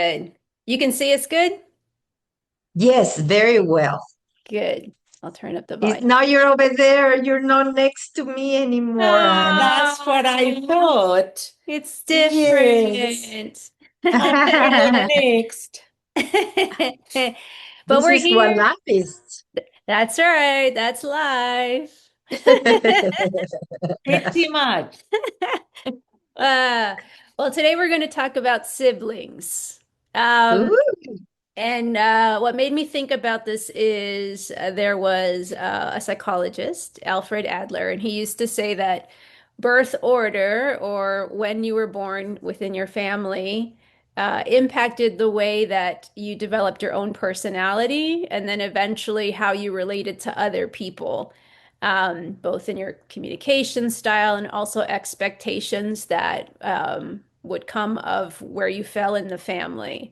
Good. You can see us good? Yes, very well. Good. I'll turn up the volume. Now you're over there. You're not next to me anymore, Anne. That's what I thought. It's Yes. different. I'm the next. But This we're is what here. life is. That's right. That's life. Pretty much. Uh, well, today we're going to talk about siblings. Um, Ooh. And what made me think about this is there was a psychologist, Alfred Adler, and he used to say that birth order, or when you were born within your family, impacted the way that you developed your own personality and then eventually how you related to other people, both in your communication style and also expectations that would come of where you fell in the family.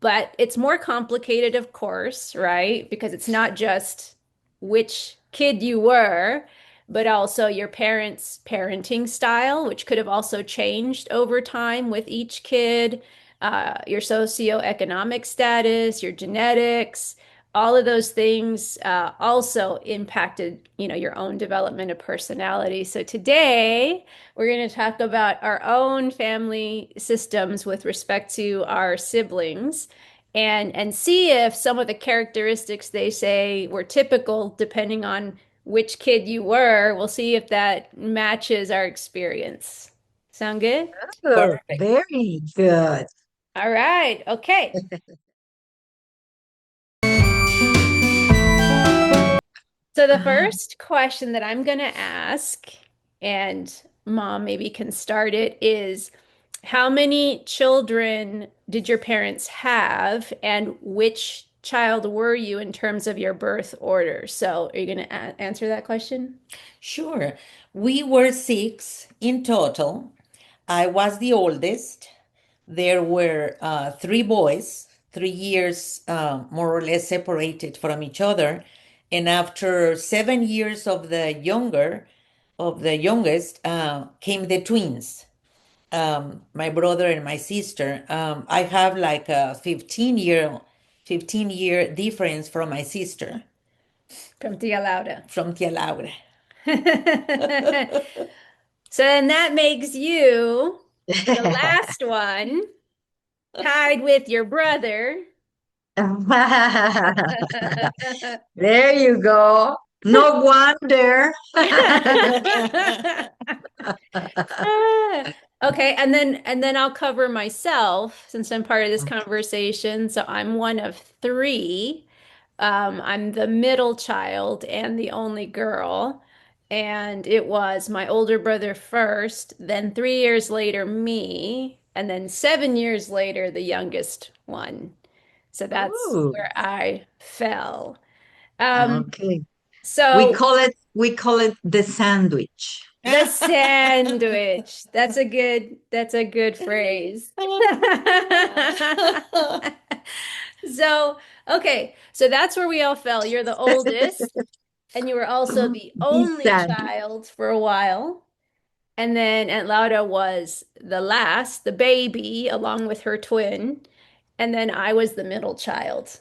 But it's more complicated, of course, right? Because it's not just which kid you were, but also your parents' parenting style, which could have also changed over time with each kid, your socioeconomic status, your genetics, all of those things also impacted, your own development of personality. So today, we're going to talk about our own family systems with respect to our siblings and see if some of the characteristics they say were typical depending on which kid you were. We'll see if that matches our experience. Sound good? Oh, Perfect. very good. All right. Okay. So the first question that I'm going to ask, and mom maybe can start it, is how many children did your parents have, and which child were you in terms of your birth order? So are you going to answer that question? Sure. We were six in total. I was the oldest. There were three boys, 3 years more or less separated from each other. And after 7 years of the youngest, came the twins, my brother and my sister. I have like a 15-year difference from my sister, From Tia Laura. from Tia Laura. So then that makes you the last one, tied with your brother. There you go. No wonder. Okay, and then I'll cover myself since I'm part of this conversation. So I'm one of three. I'm the middle child and the only girl. And it was my older brother first, then 3 years later, me, and then 7 years later, the youngest one. So that's Ooh, where I fell. Um, okay. We so call it we call it the sandwich. the sandwich. That's a good phrase. So, okay. So that's where we all fell. You're the oldest, and you were also the The only sandwich. child for a while. And then Aunt Laura was the last, the baby, along with her twin. And then I was the middle child.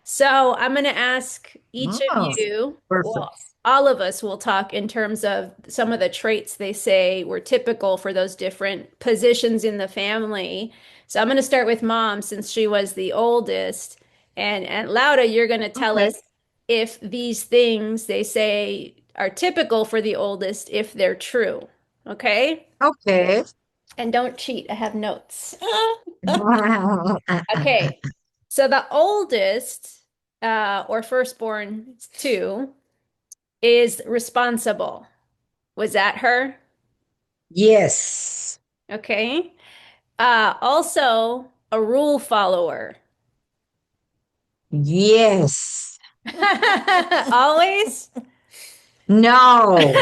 So I'm going to ask each of Oh, you, perfect. well, all of us will talk in terms of some of the traits they say were typical for those different positions in the family. So I'm going to start with mom since she was the oldest. And Aunt Lauda, you're going to tell Okay. us if these things they say are typical for the oldest, if they're true. Okay? Okay. And don't cheat. I have notes. Okay. So the oldest, or firstborn two, is responsible. Was that her? Yes. Okay. Also a rule follower. Yes. Always? No.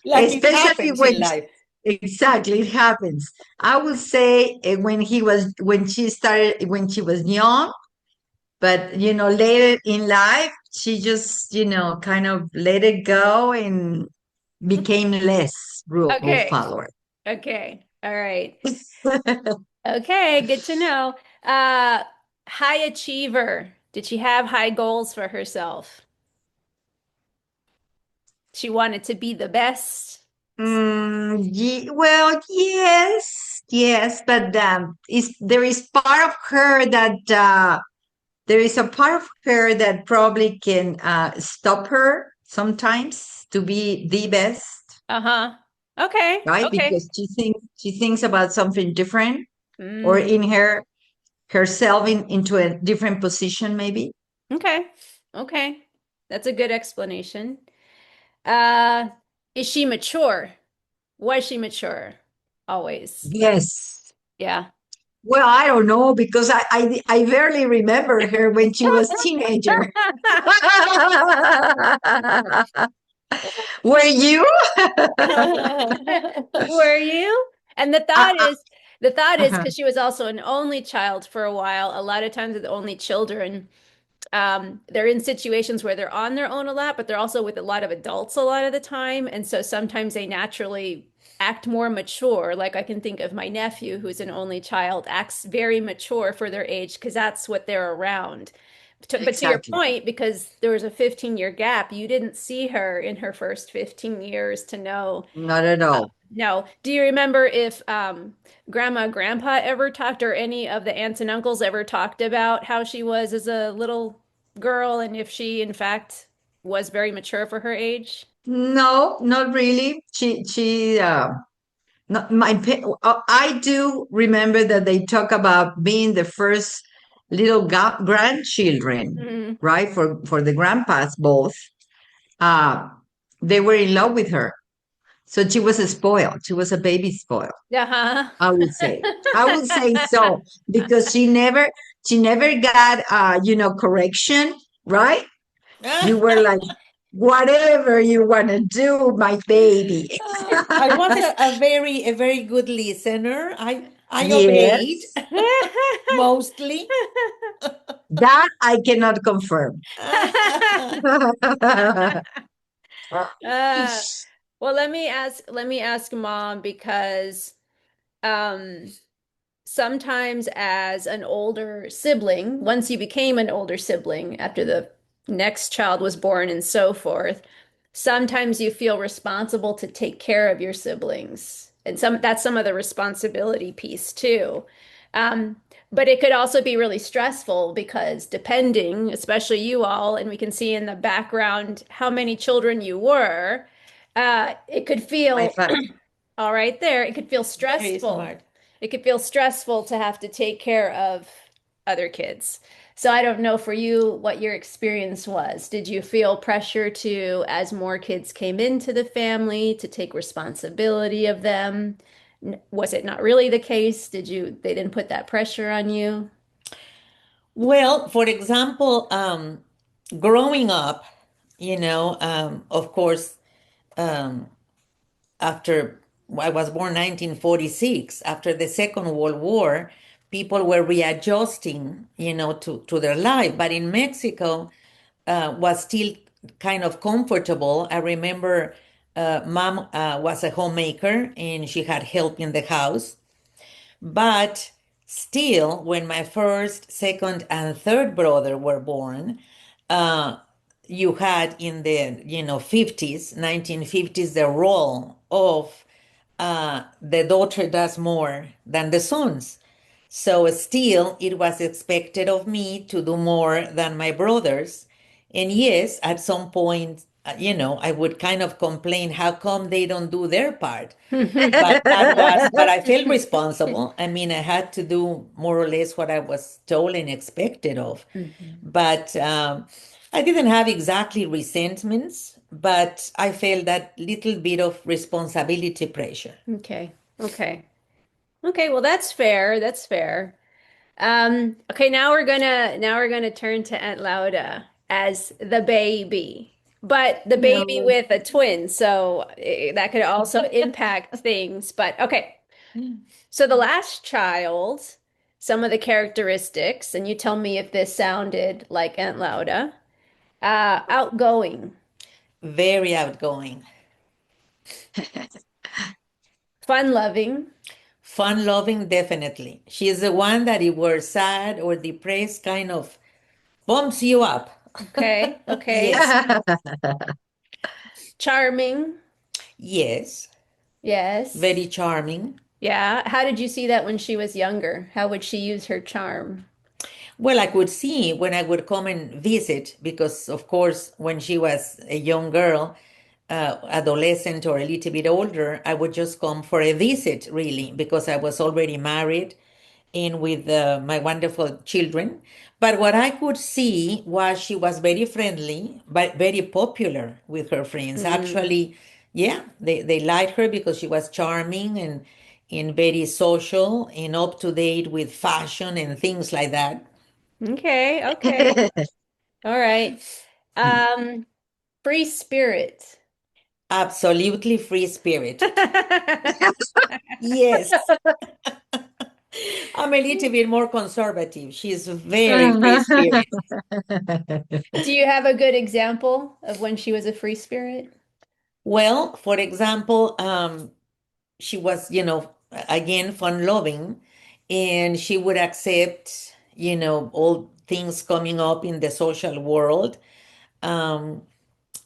Like it Especially happens when in life. exactly it happens. I would say when she was young, but later in life, she just kind of let it go and became less rule Okay. follower. Okay. All right. Okay, good to know. Uh, High achiever. Did she have high goals for herself? She wanted to be the best. Well, yes, yes, but there is part of her that there is a part of her that probably can stop her sometimes to be the best, Uh-huh. Okay. right? Okay. Because she thinks about something different, or Mm, in herself into a different position, maybe. okay. Okay. That's a good explanation. Uh, is she mature? Was she mature? Always. Yes. Yeah. Well, I don't know because I barely remember her when she was teenager. Were you? Were you? And Uh, the thought is uh-huh. because she was also an only child for a while. A lot of times with only children, they're in situations where they're on their own a lot, but they're also with a lot of adults a lot of the time. And so sometimes they naturally act more mature. Like I can think of my nephew, who's an only child, acts very mature for their age because that's what they're around. But to your Exactly. point, because there was a 15-year gap, you didn't see her in her first 15 years to know. Not at all. No. Do you remember if grandma, grandpa ever talked, or any of the aunts and uncles ever talked about how she was as a little girl and if she, in fact, was very mature for her age? No, not really. I do remember that they talk about being the first little grandchildren, Mm. right? For the grandpas both. Uh, they were in love with her. So she was a spoiled. She was a baby spoiled, Uh-huh. I would say. I would say so because she never got correction, right? You were like, whatever you want to do, my baby. I was a very good listener. I obeyed Yes, mostly. that I cannot confirm. Uh, well, let me ask mom because um sometimes as an older sibling, once you became an older sibling after the next child was born and so forth, sometimes you feel responsible to take care of your siblings. And that's some of the responsibility piece too. Um, but it could also be really stressful because depending, especially you all, and we can see in the background how many children you were, it could My feel father. all right there. It could feel Very stressful. smart. It could feel stressful to have to take care of other kids. So I don't know for you what your experience was. Did you feel pressure to, as more kids came into the family, to take responsibility of them? Was it not really the case? They didn't put that pressure on you? Well, for example, growing up, of course, um, after I was born 1946, after the Second World War, people were readjusting, to their life. But in Mexico, was still kind of comfortable. I remember mom was a homemaker and she had help in the house. But still, when my first, second, and third brother were born, uh, you had in the 50s, 1950s, the role of the daughter does more than the sons. So still, it was expected of me to do more than my brothers. And yes, at some point, I would kind of complain, how come they don't do their part? But I felt responsible. I mean, I had to do more or less what I was told and expected of. Mhm. But I didn't have exactly resentments, but I felt that little bit of responsibility pressure. Okay. Okay. Okay, well that's fair. That's fair. Okay, now we're gonna turn to Aunt Lauda as the baby, but the baby No. with a twin, so that could also impact things. But okay, so the last child, some of the characteristics, and you tell me if this sounded like Aunt Lauda. Outgoing. Very outgoing. Fun-loving. Fun-loving, definitely. She is the one that if we're sad or depressed, kind of bumps you up. Okay, okay. Yes, Charming. yes, Yes. very charming. Yeah. How did you see that when she was younger? How would she use her charm? Well, I could see when I would come and visit, because of course, when she was a young girl, adolescent or a little bit older, I would just come for a visit, really, because I was already married and with my wonderful children. But what I could see was she was very friendly, but very popular with her friends. Mm. Actually, yeah, they liked her because she was charming and very social and up to date with fashion and things like that. Okay, okay. All right. Um, Free spirit. Absolutely free spirited. Yes, I'm a little bit more conservative. She's very free spirited. Do you have a good example of when she was a free spirit? Well, for example, she was, again, fun loving, and she would accept, all things coming up in the social world, um,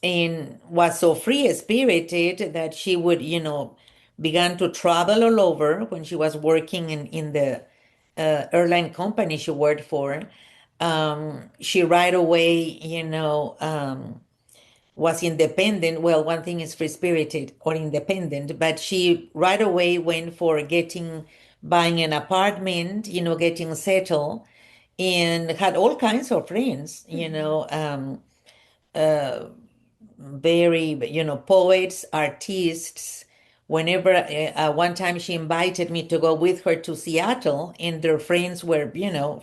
and was so free spirited that she would, began to travel all over when she was working in the airline company she worked for. She right away, was independent. Well, one thing is free spirited or independent, but she right away went for buying an apartment, getting settled, and had all kinds of friends, very, poets, artists. Whenever one time she invited me to go with her to Seattle, and their friends were,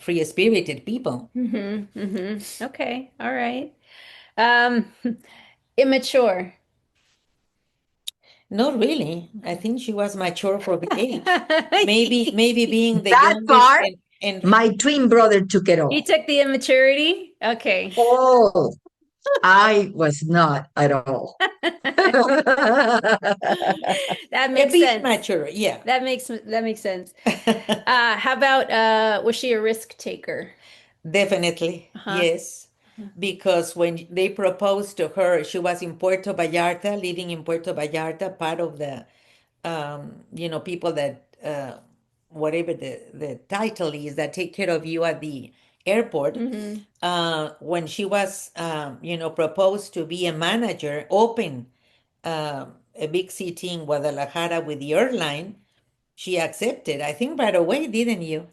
free spirited people. Mm-hmm, mm-hmm. Okay, all right. Um, Immature. Not really. I think she was mature for the age. Maybe being the That youngest part, and my twin brother took it You all. took the immaturity? Okay. Oh, I was not at all. That a makes bit sense. mature, yeah. That makes sense. How about was she a risk taker? Definitely, Uh-huh. yes. Because when they proposed to her, she was in Puerto Vallarta, living in Puerto Vallarta, part of the, people that, whatever the title is, that take care of you at the airport. Mm-hmm. When she was, proposed to be a manager, open a big city in Guadalajara with the airline, she accepted. I think right away, didn't you?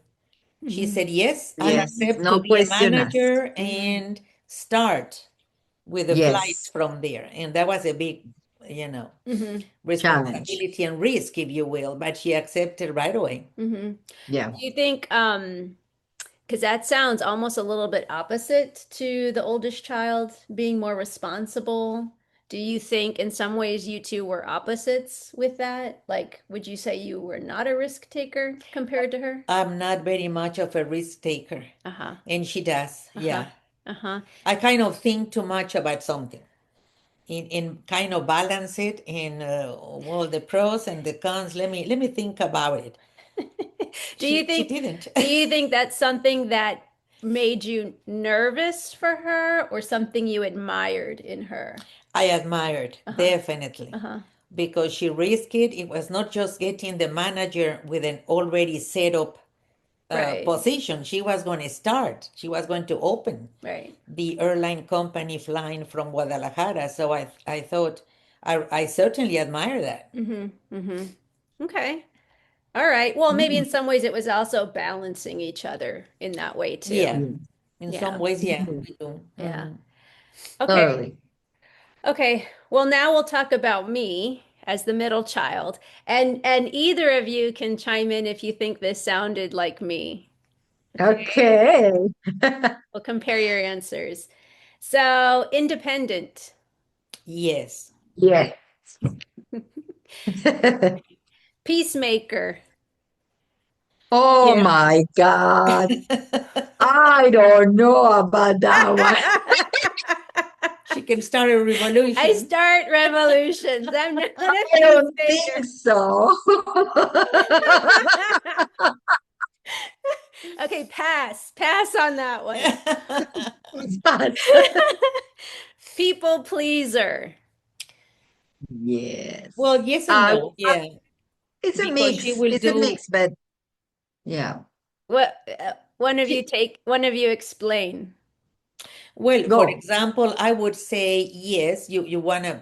She Mm-hmm. said, yes, I'll Yes, accept to no be a question asked. manager Mm-hmm. and start with the flights Yes, from there. And that was a big, you know, Mm-hmm. challenge. responsibility and risk, if you will, but she accepted right away. Mm-hmm. Yeah. Do you think because that sounds almost a little bit opposite to the oldest child being more responsible. Do you think in some ways you two were opposites with that? Like, would you say you were not a risk taker compared to her? I'm not very much of a risk taker, Uh-huh. and she does, Uh-huh. yeah. Uh-huh. I kind of think too much about something and kind of balance it in well, the pros and the cons. Let me think about it. Do you She think didn't. do you think that's something that made you nervous for her or something you admired in her? I admired, Uh-huh. definitely, Uh-huh. because she risked it. It was not just getting the manager with an already set up Right. position. She was going to start, she was going to open Right. the airline company flying from Guadalajara. So I thought, I certainly admire that. Mm-hmm. Mm-hmm. Okay. All right. Well, maybe in Mhm. some ways it was also balancing each other in that way too. Yeah, Yeah. in some Yeah. ways, yeah, Mhm. we do. Yeah. Mhm. Okay. Totally. Okay. Well, now we'll talk about me as the middle child. And either of you can chime in if you think this sounded like me. Okay. Okay. We'll compare your answers. So, independent, Yes. Yes. peacemaker. Oh Yeah. my God. I don't know about that one. She can start a I revolution. start revolutions. I'm not a I don't peacemaker. think so. Okay, pass. Pass on that one. But People pleaser. Well, yes, yes and no. Yeah, it's a because she mix. will It's a do. mix, but yeah, What one of you She- take, one of you explain. Well, for go. example, I would say yes, you want to,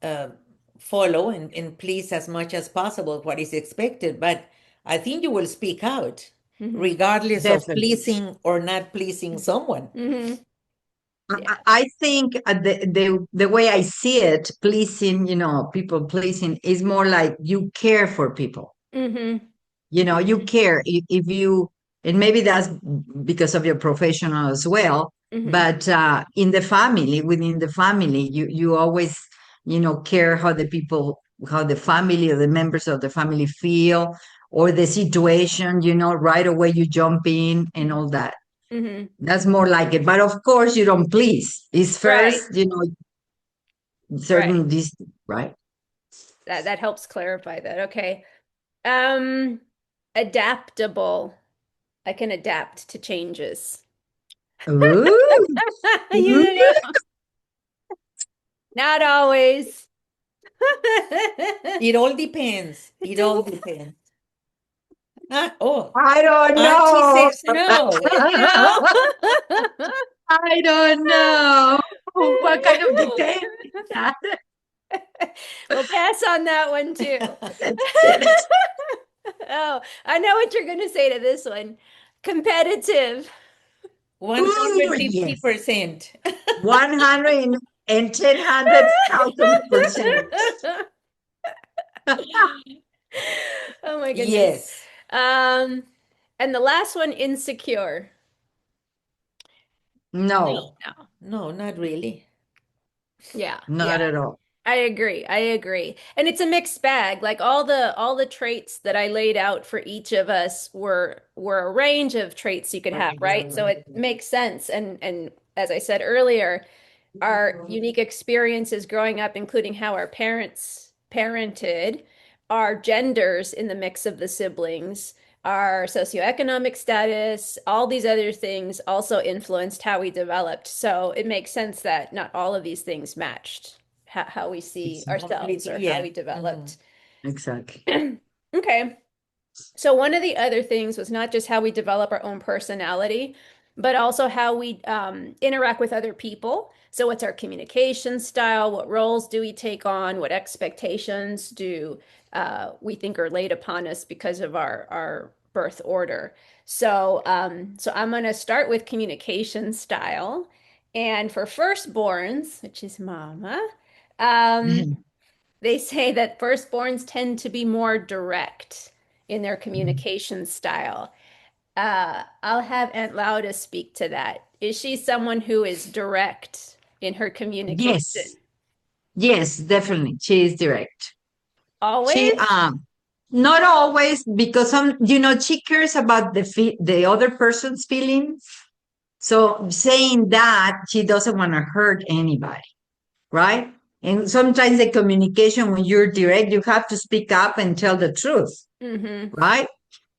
uh, follow and please as much as possible what is expected, but I think you will speak out Hmm. regardless of Definitely. pleasing or not pleasing someone. Hmm. Yeah. I think the way I see it, pleasing, people pleasing is more like you care for people. Hmm. You care if you, and maybe that's because of your professional as well. Hmm. But in the family, within the family, you always, care how the family or the members of the family feel, or the situation. Right away you jump in and all that. Hmm. That's more like it. But of course, you don't please. It's Right. first, Right. certain this, right? That helps clarify that. Okay. Um, Adaptable. I can adapt to changes. Ooh, ooh. You know, not always. It all depends. It It all does. depends. Oh, I don't Archie know. says no. No. I don't know. What kind of detail is that? We'll pass on that one too. Oh, I know what you're going to say to this one. Competitive. Ooh, yes. 150%. 110,000%. Oh my goodness. Yes. Um, and the last one, insecure. No, No, No. no, not really. Yeah, yeah. not at all. I agree. I agree. And it's a mixed bag. Like all the traits that I laid out for each of us were a range of traits you could have, right? So it makes sense. And as I said earlier, our unique experiences growing up, including how our parents parented, our genders in the mix of the siblings, our socioeconomic status, all these other things also influenced how we developed. So it makes sense that not all of these things matched how we see ourselves Completely, or how yeah. we developed. Exactly. Okay. So one of the other things was not just how we develop our own personality, but also how we interact with other people. So what's our communication style? What roles do we take on? What expectations do we think are laid upon us because of our birth order? So I'm going to start with communication style. And for firstborns, which is mama, um, they say that firstborns tend to be more direct in their communication style. I'll have Aunt Lauda speak to that. Is she someone who is direct in her communication? Yes, yes, definitely. She is direct. She Always? not always, because she cares about the other person's feelings. So saying that, she doesn't want to hurt anybody, right? And sometimes the communication, when you're direct, you have to speak up and tell the truth, Mm-hmm. right?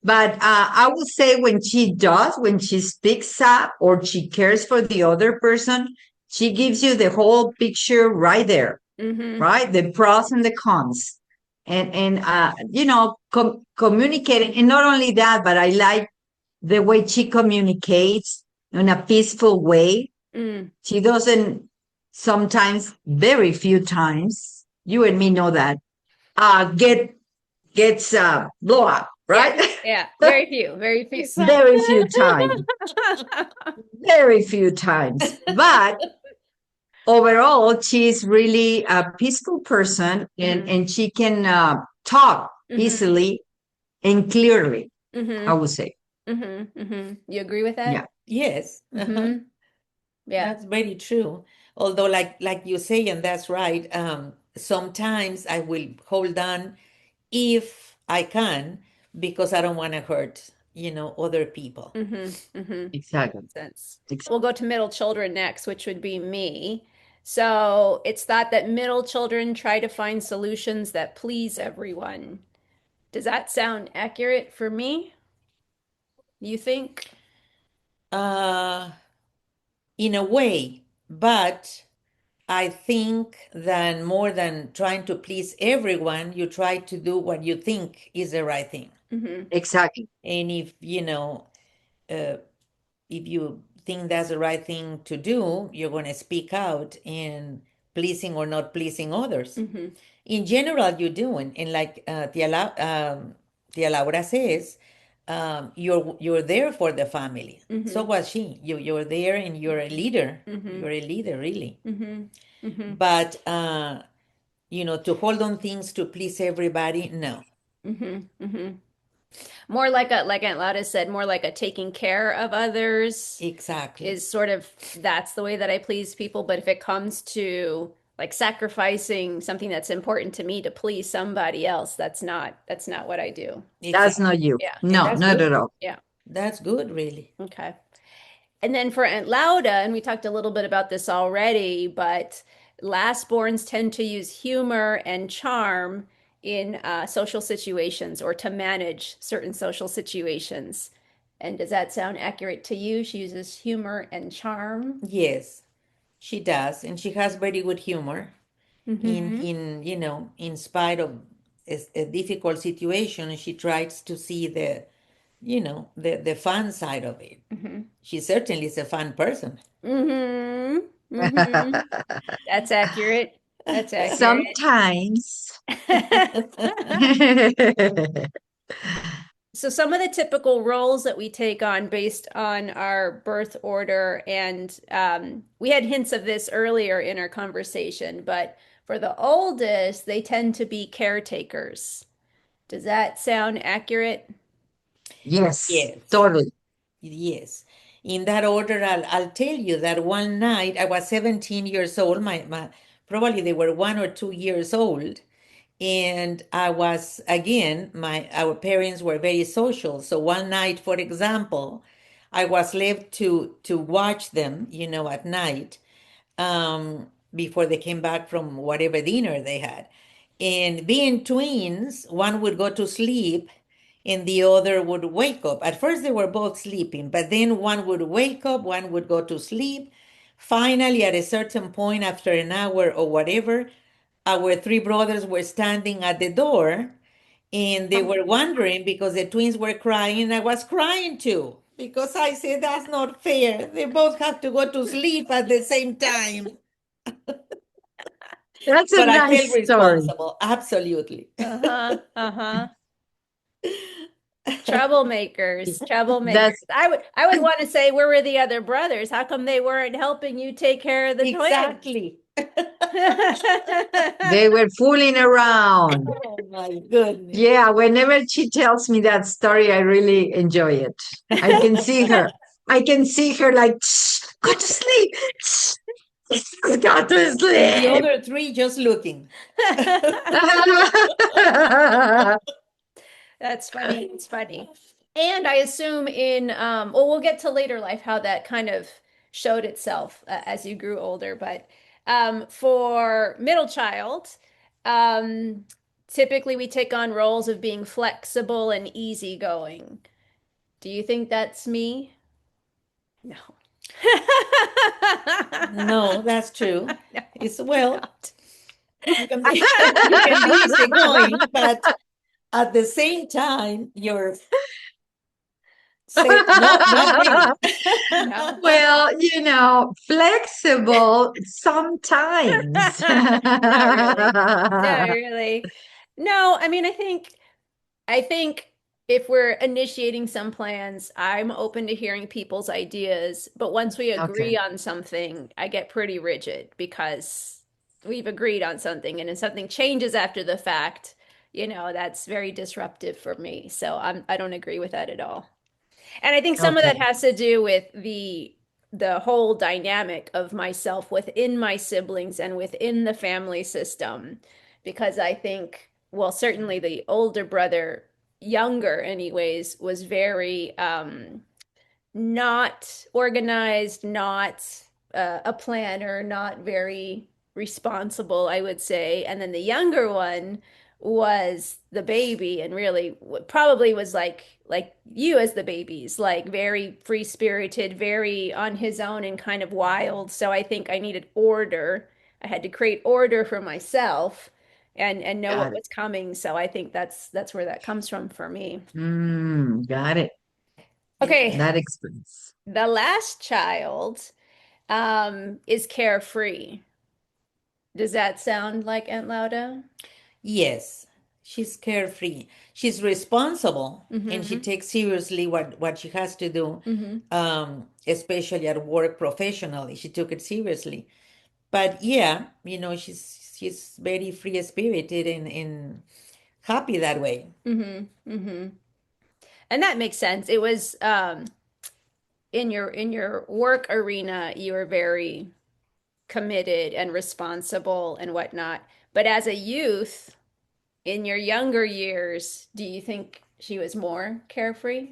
But I would say when she speaks up or she cares for the other person, she gives you the whole picture right there, Mm-hmm. right? The pros and the cons. And communicating. And not only that, but I like the way she communicates in a peaceful way. Mm. She doesn't, sometimes, very few times, you and me know that, gets blow up, Yeah. right? Yeah. Very few. Very few. Very few times, very few times. But overall, she's really a peaceful person, and, Mm-hmm. and she can talk Mm-hmm. easily and clearly, I Mm-hmm. would say. Mm-hmm. Mm-hmm. You agree with that? Yeah. Yes. Uh-huh. Mm-hmm. Yeah. That's very true. Although, like you say, and that's right, sometimes I will hold on if I can because I don't want to hurt other people. Exactly. Makes sense. Ex- We'll go to middle children next, which would be me. So it's thought that middle children try to find solutions that please everyone. Does that sound accurate for me? You think? Uh, in a way, but I think that more than trying to please everyone, you try to do what you think is the right thing. Hmm. exactly. And uh, if you think that's the right thing to do, you're going to speak out in pleasing or not pleasing others. Hmm. In general, you do, and like Tia Laura says, you're there for the family. So Hmm. was she. You're there, and you're a leader. Hmm. You're a leader, really. Hmm. Hmm. But to hold on things to please everybody, no. Hmm. Hmm. More like Aunt Lotta said, more like a taking care of others Exactly. is sort of that's the way that I please people. But if it comes to like sacrificing something that's important to me to please somebody else, that's not what I do. That's Exactly. not you. Yeah. And No, that's not at good. all. Yeah. That's good, really. Okay. And then for Aunt Lauda, and we talked a little bit about this already, but lastborns tend to use humor and charm in social situations or to manage certain social situations. And does that sound accurate to you? She uses humor and charm. Yes, she does, and she has very good humor. In Mm-hmm. in you know, in spite of a difficult situation, she tries to see the fun side of it. Mm-hmm. She certainly is a fun person. Mm-hmm. Mm-hmm. That's accurate. That's accurate. Sometimes. So some of the typical roles that we take on based on our birth order, and we had hints of this earlier in our conversation, but for the oldest, they tend to be caretakers. Does that sound accurate? Yes, Yes. totally. Yes. In that order, I'll tell you that one night I was 17 years old. My probably they were 1 or 2 years old. And I was again, my our parents were very social. So one night, for example, I was left to watch them, at night, before they came back from whatever dinner they had. And being twins, one would go to sleep and the other would wake up. At first, they were both sleeping, but then one would wake up, one would go to sleep. Finally, at a certain point, after an hour or whatever, our three brothers were standing at the door and they were wondering because the twins were crying and I was crying too. Because I said, that's not fair. They both have to go to sleep at the same time. That's a But I nice felt story. responsible. Absolutely. Uh-huh. Uh-huh. Troublemakers, troublemakers. That's I would want to say, where were the other brothers? How come they weren't helping you take care of the twins? Exactly. they were fooling around. Oh my goodness. Yeah, whenever she tells me that story, I really enjoy it. I can see her. I can see her like, "Shh, go to sleep. Shh, go to And the sleep." other three just looking. That's funny. It's funny. And I assume well, we'll get to later life how that kind of showed itself as you grew older. But for middle child, um, typically we take on roles of being flexible and easygoing. Do you think that's me? No. No, that's true. No, It's you're well, not. you can be you can be easygoing, but at the same time, you're say no, not really. No. well, flexible sometimes. Not really. Not really. No, I mean, I think if we're initiating some plans, I'm open to hearing people's ideas, but once we okay, agree on something, I get pretty rigid because we've agreed on something, and if something changes after the fact, that's very disruptive for me. So I don't agree with that at all. And I think some of that okay, has to do with the whole dynamic of myself within my siblings and within the family system. Because I think, well, certainly the older brother younger anyways, was very not organized, not a planner, not very responsible, I would say. And then the younger one was the baby and really probably was like you as the babies, like very free-spirited, very on his own and kind of wild. So I think I needed order. I had to create order for myself and know what Got it. was coming. So I think that's where that comes from for me. Got it. Okay, That explains. the last child is carefree. Does that sound like Aunt Lauda? Yes, she's carefree. She's responsible and she Mm-hmm. takes seriously what she has to do, Mm-hmm. especially at work professionally. She took it seriously. But yeah, she's very free spirited and happy that way. Mm-hmm. Mm-hmm. And that makes sense. It was in your work arena, you were very committed and responsible and whatnot. But as a youth, in your younger years, do you think she was more carefree?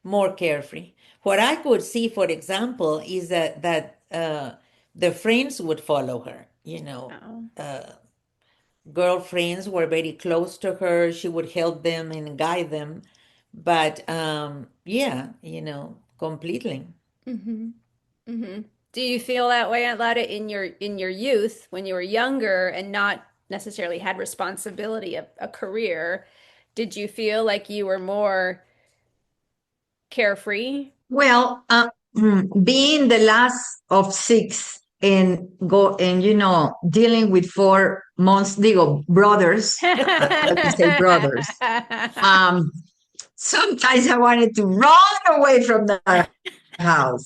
More carefree. What I could see, for example, is that the friends would follow her. Oh. Girlfriends were very close to her. She would help them and guide them. But yeah, completely. Mm-hmm. Mm-hmm. Do you feel that way, Aunt Lauda, in your youth when you were younger and not necessarily had responsibility of a career? Did you feel like you were more carefree? Well, being the last of six and dealing with 4 months, digo, brothers, I would say brothers. Um, Sometimes I wanted to run away from the house.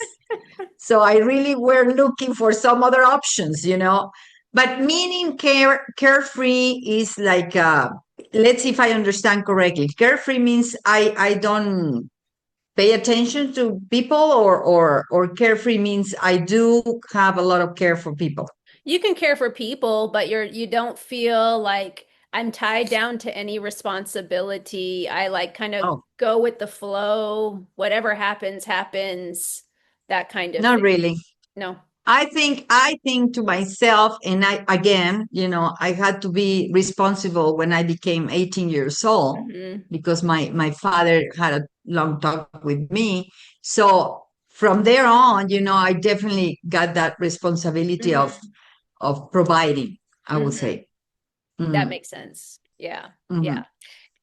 So I really were looking for some other options. But meaning carefree is like let's see if I understand correctly. Carefree means I don't pay attention to people, or carefree means I do have a lot of care for people. You can care for people, but you don't feel like I'm tied down to any responsibility. I like kind of Oh, go with the flow. Whatever happens, happens. That kind of not thing. really. No. I think to myself, and I again, I had to be responsible when I became 18 years old Hmm. because my father had a long talk with me. So from there on, I definitely got that responsibility of Hmm. providing, I would Hmm. say. That Mm, makes sense. Yeah. Yeah. mhm.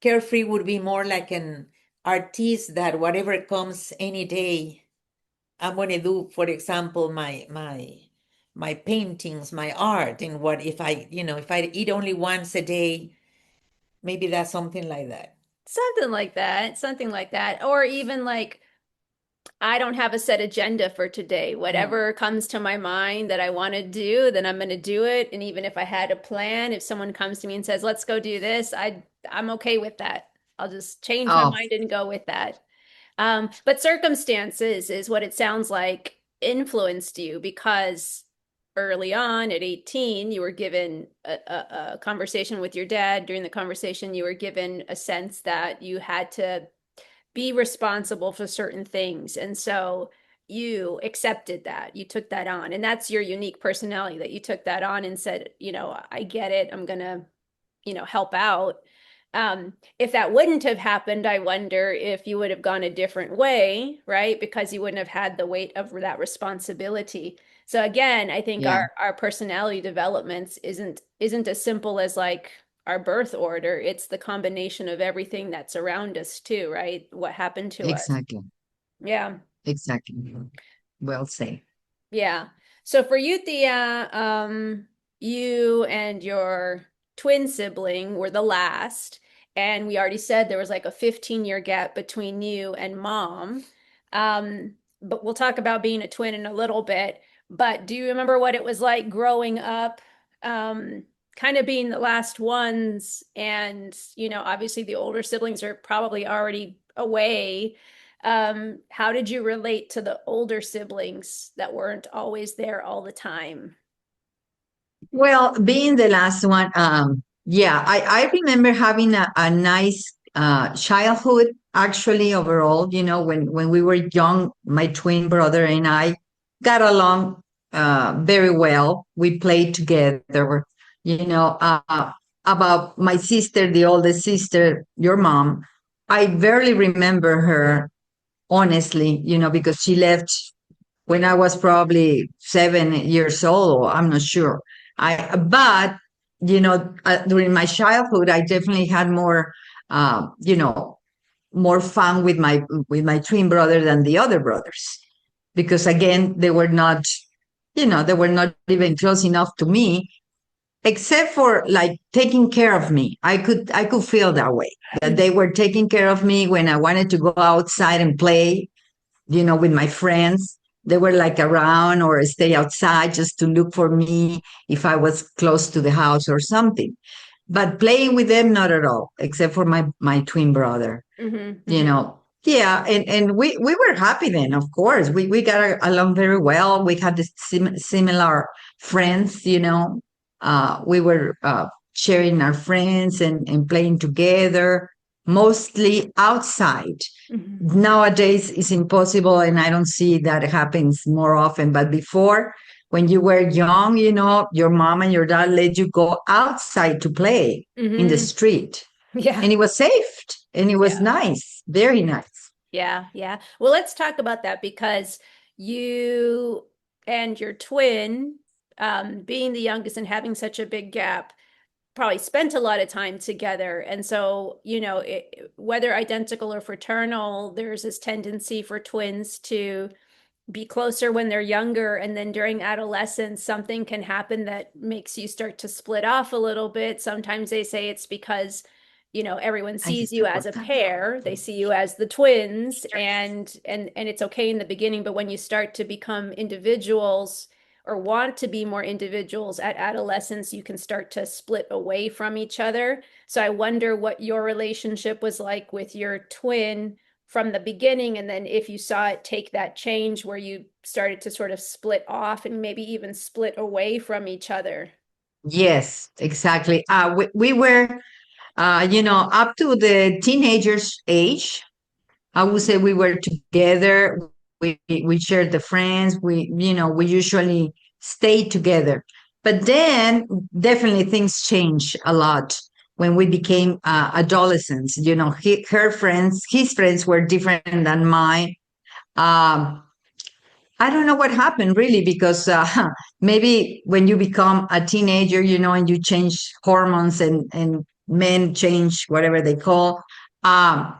Carefree would be more like an artist that whatever comes any day, I'm going to do, for example, my paintings, my art, and what if I eat only once a day, maybe that's something like that. Something like that. Something like that. Or even like, I don't have a set agenda for today. Mm. Whatever comes to my mind that I want to do, then I'm going to do it. And even if I had a plan, if someone comes to me and says, "Let's go do this," I'm okay with that. I'll just change my Oh, mind and go with that. But circumstances is what it sounds like influenced you because early on at 18, you were given a conversation with your dad. During the conversation, you were given a sense that you had to be responsible for certain things. And so you accepted that. You took that on. And that's your unique personality that you took that on and said, I get it. I'm going to, help out. If that wouldn't have happened, I wonder if you would have gone a different way, right? Because you wouldn't have had the weight of that responsibility. So again, I think yeah, our personality developments isn't as simple as like our birth order. It's the combination of everything that's around us too, right? What happened to us. exactly. Yeah. Exactly. Well said. Yeah. So for you, Thea, you and your twin sibling were the last, and we already said there was like a 15-year gap between you and mom. But we'll talk about being a twin in a little bit. But do you remember what it was like growing up, kind of being the last ones, and obviously the older siblings are probably already away. How did you relate to the older siblings that weren't always there all the time? Well, being the last one, yeah, I remember having a nice childhood, actually, overall. When we were young, my twin brother and I got along very well. We played together. You know, about my sister, the oldest sister, your mom, I barely remember her, honestly, because she left when I was probably 7 years old. I'm not sure. But during my childhood, I definitely had more, more fun with my twin brother than the other brothers, because again, they were not even close enough to me, except for like taking care of me. I could feel that way, that they were taking care of me when I wanted to go outside and play, with my friends. They were like around or stay outside just to look for me if I was close to the house or something. But playing with them, not at all, except for my twin brother. Yeah, and we were happy then, of course. We got along very well. We had this similar friends. We were sharing our friends and playing together, mostly outside. Nowadays it's impossible, and I don't see that happens more often. But before, when you were young, your mom and your dad let you go outside to play in the street, Yeah. and it was safe, and it was nice, very nice. Yeah, yeah. Well, let's talk about that, because you and your twin, being the youngest and having such a big gap, probably spent a lot of time together. And so, whether identical or fraternal, there's this tendency for twins to be closer when they're younger, and then during adolescence something can happen that makes you start to split off a little bit. Sometimes they say it's because everyone Ay, sees está you as a cortando. pair, they see you as the twins, and it's okay in the beginning, but when you start to become individuals or want to be more individuals at adolescence, you can start to split away from each other. So I wonder what your relationship was like with your twin from the beginning, and then if you saw it take that change where you started to sort of split off and maybe even split away from each other. Yes, exactly. We were, up to the teenagers age. I would say we were together. We shared the friends. We usually stayed together. But then definitely things changed a lot when we became adolescents. His friends were different than mine. Um, I don't know what happened really, because maybe when you become a teenager, and you change hormones, and men change whatever they call. Um,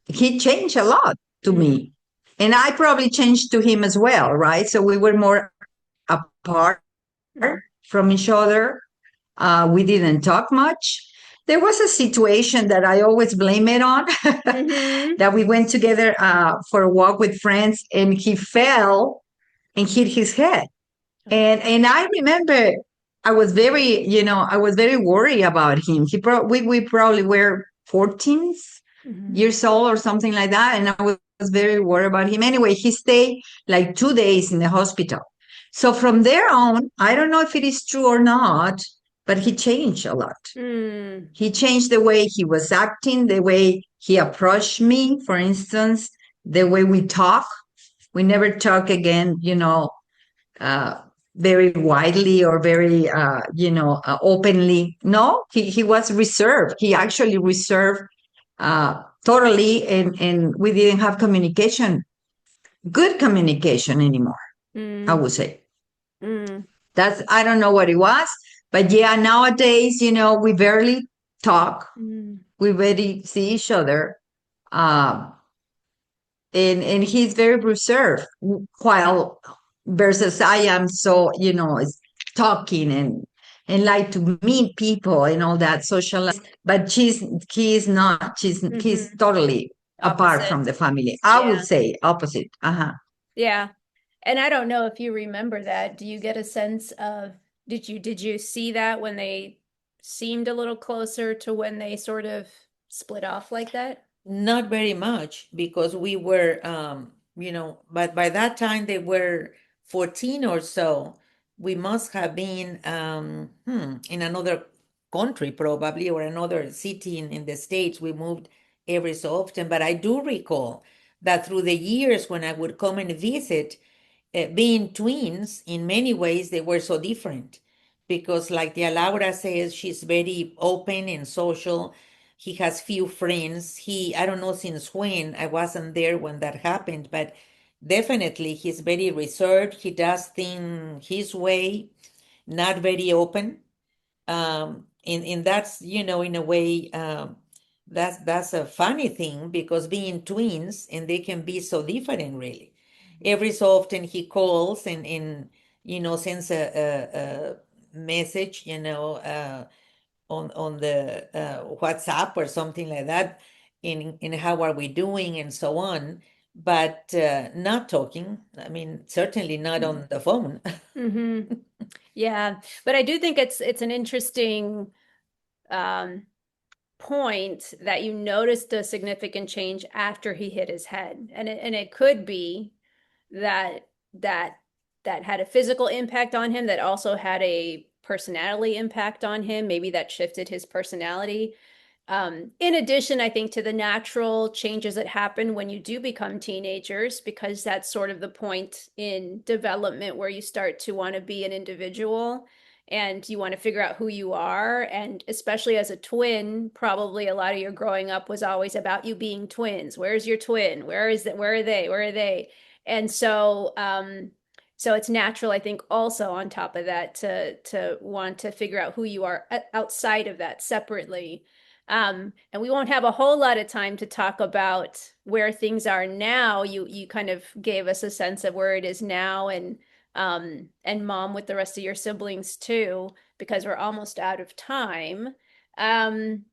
he changed a lot to me, and I probably changed to him as well, right? So we were more apart from each other. We didn't talk much. There was a situation that I always blame it on, that we went together for a walk with friends, and he fell and hit his head. And I remember I was very worried about him. We probably were 14 years old or something like that, and I was very worried about him. Anyway, he stayed like 2 days in the hospital. So from there on, I don't know if it is true or not, but he changed a lot. He changed the way he was acting, the way he approached me, for instance, the way we talk. We never talk again, uh, very widely or very, openly. No, he was reserved. He actually reserved totally, and we didn't have good communication anymore, I would say. I don't know what it was, but yeah, nowadays, we barely talk. We barely see each other. Um, and he's very reserved, while versus I am so, talking and like to meet people and all that socialize. But he's not. He's totally apart Opposite. from the family. I would Yeah. say opposite. Uh-huh. Yeah. And I don't know if you remember that. Do you get a sense of, did you see that when they seemed a little closer to when they sort of split off like that? Not very much, because we were, but by that time they were 14 or so. We must have been in another country, probably, or another city in the States. We moved every so often. But I do recall that through the years when I would come and visit, being twins, in many ways, they were so different. Because, like Tia Laura says, she's very open and social. He has few friends. I don't know since when, I wasn't there when that happened, but definitely he's very reserved. He does things his way, not very open. And that's, in a way, that's a funny thing because being twins and they can be so different, really. Every so often he calls and sends a message, on the WhatsApp or something like that, in how are we doing and so on, but not talking. I mean, certainly not on the phone. Mm-hmm. Yeah, but I do think it's an interesting um, point that you noticed a significant change after he hit his head, and it could be that that that had a physical impact on him, that also had a personality impact on him. Maybe that shifted his personality. In addition, I think to the natural changes that happen when you do become teenagers, because that's sort of the point in development where you start to want to be an individual and you want to figure out who you are. And especially as a twin, probably a lot of your growing up was always about you being twins. Where's your twin? Where is it? Where are they? Where are they? And so it's natural, I think, also on top of that to want to figure out who you are outside of that separately. And we won't have a whole lot of time to talk about where things are now. You kind of gave us a sense of where it is now, and mom with the rest of your siblings too, because we're almost out of time. Um,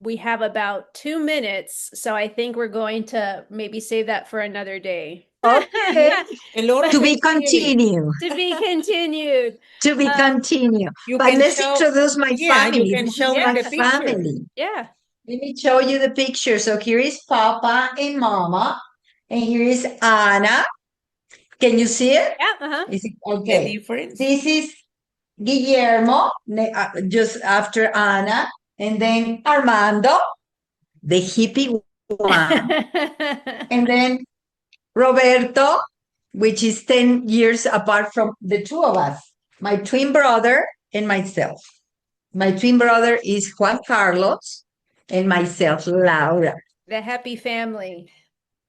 we have about 2 minutes, so I think we're going to maybe save that for another day. Okay. El oro To se be quiere. continued. To be continued. To be Um, continued. You But can let's show, introduce my yeah, you family. can This is show me my yeah, the picture. family. yeah. Let me show you the picture. So here is Papa and Mama, and here is Ana. Can you see it? Yeah, uh-huh. Is it The okay? difference. This is Guillermo, just after Ana, and then Armando, the hippie one, and then Roberto, which is 10 years apart from the two of us, my twin brother and myself. My twin brother is Juan Carlos and myself, Laura. The happy family.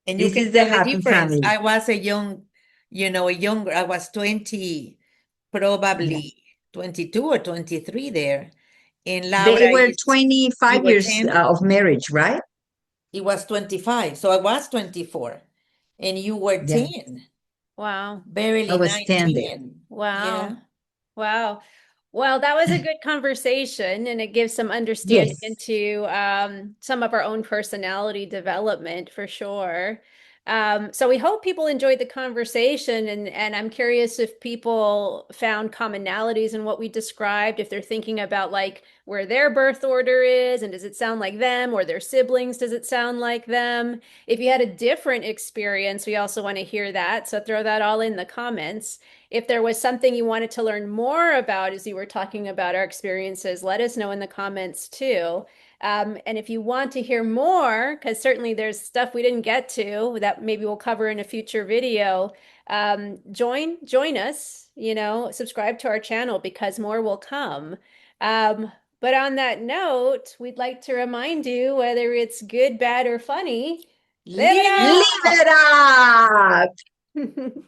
And you This can is the tell the happy difference. family. I was a younger, I was 20, Yeah. probably 22 or 23 there. And They Laura were you 25 were years 10? of marriage, right? He was 25. So I was 24. And you were Yeah, 10, Wow. I barely was 10 there. 19. Wow. Yeah. Wow. Well, that was a good conversation, and it gives some understanding Yes. into some of our own personality development for sure. So we hope people enjoyed the conversation, and I'm curious if people found commonalities in what we described, if they're thinking about like where their birth order is, and does it sound like them, or their siblings, does it sound like them? If you had a different experience, we also want to hear that. So throw that all in the comments. If there was something you wanted to learn more about as you were talking about our experiences, let us know in the comments too. And if you want to hear more, because certainly there's stuff we didn't get to that maybe we'll cover in a future video, join us, subscribe to our channel because more will come. But on that note, we'd like to remind you, whether it's good, bad, or funny, live Live it it up! Live it up! up!